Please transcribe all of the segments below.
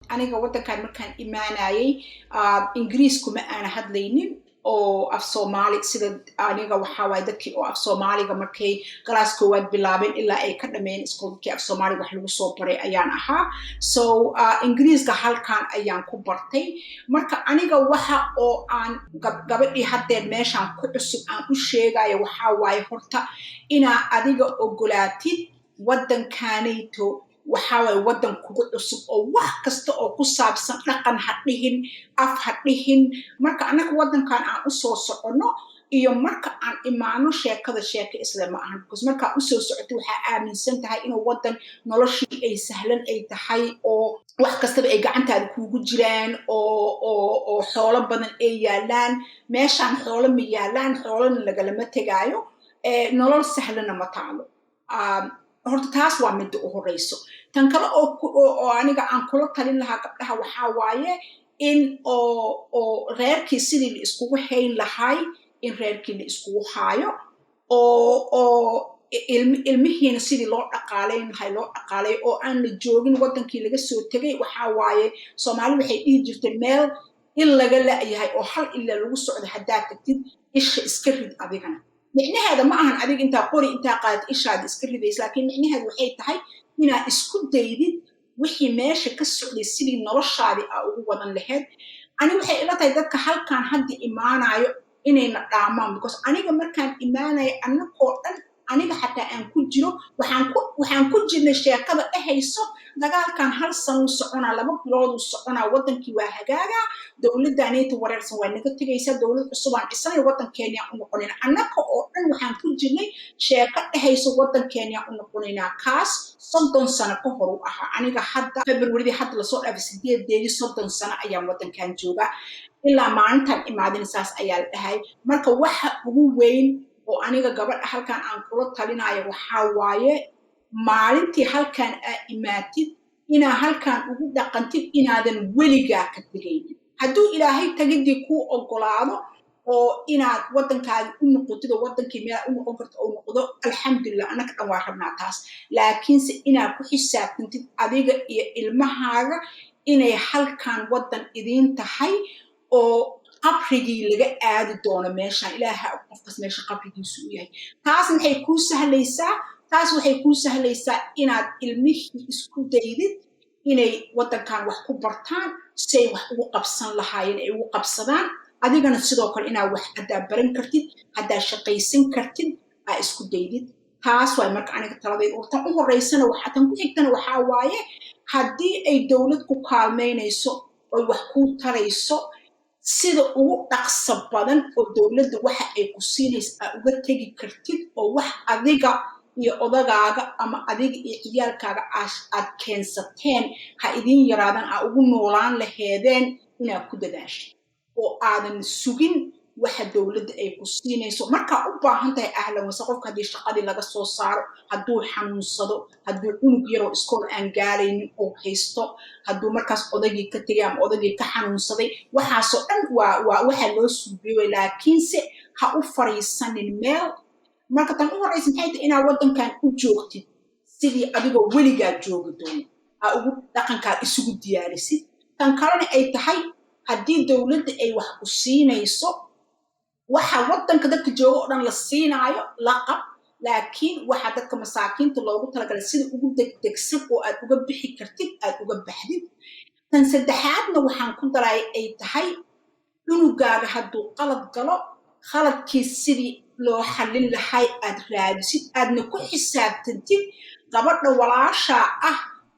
aniga wadankan markaan imaanayay ingiriisku ma aana hadlaynin oo af Soomaali sida aniga waxa way dadkii oo af Soomaaliga markay class koowaad bilaabeen ilaa ay ka dhameeyeen iskuulkii af Soomaali wax lagu soo baray ayaan ahaa so ingiriiska halkaan ayaan ku bartay marka aniga waxa oo aan gabadhii hadda meeshaan ku cusub aan u sheegayo waxa way horta ina adiga ogolaatid wadankaanayto waxa way wadan kugu cusub oo wax kasta oo ku saabsan dhaqan hadhihin af hadhihin marka anaga wadankan aan u soo socono iyo marka aan imaano sheekada isla ma ahan because marka u soo socoto waxa aaminsan tahay inuu wadan noloshii ay sahlan ay tahay oo wax kasta ay gacantaada kuugu jiraan oo xoolo badan ay yaalaan meeshaan xoolo ma yaalaan xoolana lagalama tagaayo nolol sahlan ma taalo horta taas waa mid u horeyso tan kale oo aniga aan kula talin lahaa gabdhaha waxa waaye in oo reerkii sidii la iskugu hayn lahay in reerkii la iskugu haayo oo ilmihiina sidii loo dhaqaaleyn lahay loo dhaqaalay oo aan la joogin wadankii laga soo tagay waxa waaye Soomaali waxay dhihi jirtay meel in laga laayahay oo hal illa lagu socdo hadaa tagtid isha iska rid adigana micnaheeda ma ahan adiga inta qori inta qaad ishaad iska ridaysa laakiin micnaheedu waxay tahay inaad isku daydid wixii meesha ka socday sidii noloshaadi ugu wadan lahayd ani waxay ila tahay dadka halkaan hadda imaanayo inayna dhaamaan because aniga markaan imaanayo annagoo dhan aniga xataa aan ku jiro waxaan ku jirnay sheekada dhahayso dagaalkan hal sano socona 2 bilood socona wadankii waa hagaaga dawladdaanayta wareersan waa naga tagaysa dawlad cusub aan dhisnay wadankeena u noqonayna annaga oo dhan waxaan ku jirnay sheeko dhahayso wadankeena u noqonayna kaas 30 sano ka hor u ahaa aniga hadda February hadda la soo dhaafay 8 sano ayaan wadankan joogaa ilaa maalintan imaadin saas ayaa dhahay marka waxa ugu weyn oo aniga gabadha halkaan aan kula talinayo waxa waaye maalintii halkaan imaatid ina halkaan ugu dhaqantid inaadan weligaa ka tagaynin hadduu ilaahay tagidii ku ogolaado oo inaad wadankaaga u noqotid oo wadankii meel u noqon karto oo noqdo alxamdulillah anaka dhan waa rabnaa taas laakiinse inaad ku xisaabtantid adiga iyo ilmahaaga inay halkaan wadan idiin tahay oo qabrigii laga aadi doono meeshaan ilaaha qofkas meesha qabrigiisu u yahay taas waxay ku sahlaysaa inaad ilmihii isku daydid inay wadankan wax ku bartaan say wax ugu qabsan lahaayeen ay ugu qabsadaan adigana sidoo kale inaad wax hadaa baran kartid hadaa shaqaysan kartid aa isku daydid taas waa marka aniga taladeed oo tan u horeysana waxa tan ku xigtana waxa waaye haddii ay dawlad ku kaalmeynayso oo wax ku tarayso sida ugu dhaqso badan oo dawladda waxa ay ku siinayso uga tagi kartid oo wax adiga iyo odagaaga ama adiga iyo ciyaalkaaga aad keensateen ha idin yaraadan ugu noolaan laheedeen inaad ku dadaashid oo aadan sugin waxa dawladda ay ku siinayso marka u baahan tahay ahlan wasa qofka hadii shaqadii laga soo saaro hadduu xanuunsado hadduu cunug yaroo iskool aan gaaraynin oo haysto hadduu markaas odagii ka tegay ama odagii ka xanuunsaday waxaasoo dhan waa waxa loo suubiyey laakiinse ha u fariisanin meel marka tan u horeysa maxay tahay inaad wadankan u joogtid sidii adigoo weligaa joogi doono ugu dhaqankaa isugu diyaarisid tan kalena ay tahay haddii dawladda ay wax ku siinayso waxa wadanka dadka jooga oo dhan la siinaayo laqab laakiin waxa dadka masaakiinta loogu talagalay sida ugu degdegsan oo aad uga bixi kartid aad uga baxdid tan saddexaadna waxaan ku daray ay tahay cunugaaga hadduu qalad galo khaladkii sidii loo xallin lahay aad raadisid aadna ku xisaabtantid gabadha walaashaa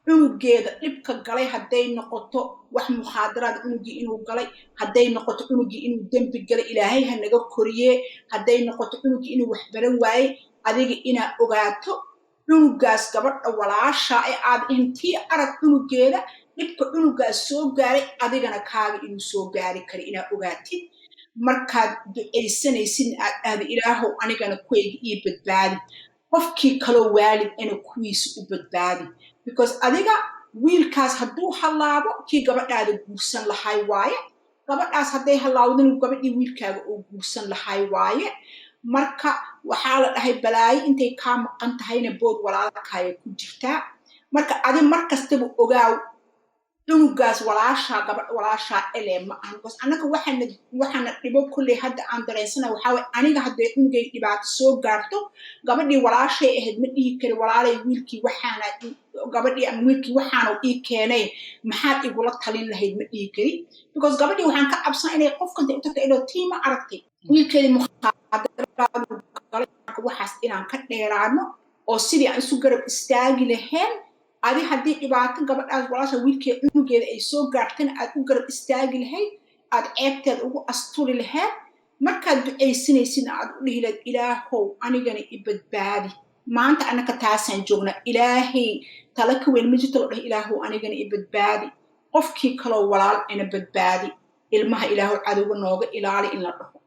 cunugeeda dhibka galay hadday noqoto wax muxaadaraad cunugii inuu galay hadday noqoto cunugii inuu dembi galay ilaahay ha naga koriye hadday noqoto cunugii inuu wax baran waayey adiga inaad ogaato cunugaas gabadha walaasha aad intii arag cunugeeda dhibka cunugaas soo gaaray adigana kaaga inuu soo gaari karo inaad ogaatid markaad ducaysanaysid aad ilaahow anigana kuwayga ii badbaadi qofkii kaloo waalid ana kuwiisa u badbaadi because adiga wiilkaas hadduu halaabo kii gabadhaada guursan lahay waaye gabadhaas hadday halaawdin gabadhii wiilkaaga oo guursan lahay waaye marka waxaa la dhahay balaayo intay kaa maqan tahayna bood walaalkaaga ku jirtaa marka adi markastaba ogaaw cunugaas walaashaa ele ma ahan because annaga waxaana dhibo kulley hadda aan dareensana waxaa way aniga hadday cunugay dhibaato soo gaarto gabadhii walaashay ahayd ma dhihi kari walaalay wiilkii gabadhii ama wiilkii waxaanu ii keenay maxaad igula talin lahayd ma dhihi kari because gabadhii waxaan ka cabsan inay qofkanta u tagta idoo tiima aragtay wiilkeedii waxaas inaan ka dheeraano oo sidii aan isu garab istaagi lahayn adi haddii dhibaato gabadhaas walaasha wiilkeed cunugeeda ay soo gaartana aad u garab istaagi lahayd aad ceebteeda ugu asturi lahayd markaad ducaysinaysidna aad u dhihi lahayd ilaahow anigana i badbaadi maanta annaka taasaan joognaa ilaahay tala ka weyn ma jirto loo dhahay ilaahow anigana i badbaadi qofkii kaloo walaal ina badbaadi ilmaha ilaahow cadowga nooga ilaali in la dhaho